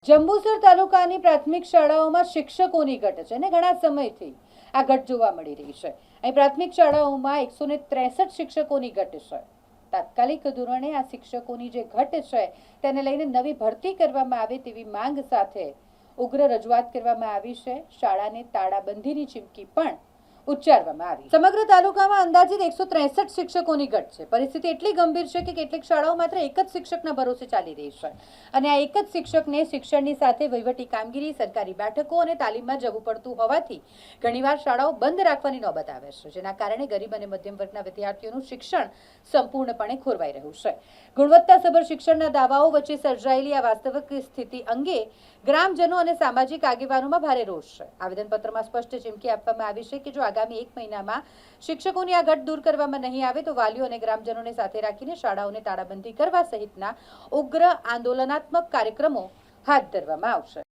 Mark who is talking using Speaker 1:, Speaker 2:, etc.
Speaker 1: જંબુસર તાલુકાની પ્રાથમિક શાળાઓમાં શિક્ષકોની ઘટ છે અને ઘણા સમયથી આ ઘટ જોવા મળી રહી છે। અહીં પ્રાથમિક શાળાઓમાં 163 શિક્ષકોની ઘટ છે। તાત્કાલિક ધોરણે આ શિક્ષકોની જે ઘટ છે તેને લઈને નવી ભરતી કરવામાં આવે તેવી માંગ સાથે ઉગ્ર રજૂઆત કરવામાં આવી છે। શાળાને તાળાબંધીની ચીમકી પણ ઉચ્ચારવામાં આવી। સમગ્ર તાલુકામાં અંદાજિત 163 શિક્ષકોની ઘટ છે। પરિસ્થિતિ એટલી ગંભીર છે કે કેટલીક શાળાઓ માત્ર એક જ શિક્ષકના ભરોસે ચાલી રહી છે અને આ એક જ શિક્ષકને શિક્ષણની સાથે વહીવટી કામગીરી, સરકારી બેઠકો અને તાલીમમાં જવું પડતું હોવાથી ઘણીવાર શાળાઓ બંધ રાખવાની નોબત આવે છે, જેના કારણે ગરીબ અને મધ્યમ વર્ગના વિદ્યાર્થીઓનું શિક્ષણ સંપૂર્ણપણે ખોરવાઈ રહ્યું છે। ગુણવત્તાસભર શિક્ષણના દાવાઓ વચ્ચે સર્જાયેલી આ વાસ્તવિક સ્થિતિ અંગે ગ્રામજનો અને સામાજિક આગેવાનોમાં ભારે રોષ છે। આવેદનપત્રમાં સ્પષ્ટ ચીમકી આપવામાં આવી છે કે જો આગામી 1 મહિનામાં શિક્ષકોની આ ઘટ દૂર કરવામાં નહીં આવે તો વાલીઓ અને ગ્રામજનોને સાથે રાખીને શાળાઓને તાળાબંધી કરવા સહિતના ઉગ્ર આંદોલનાત્મક કાર્યક્રમો હાથ ધરવામાં આવશે।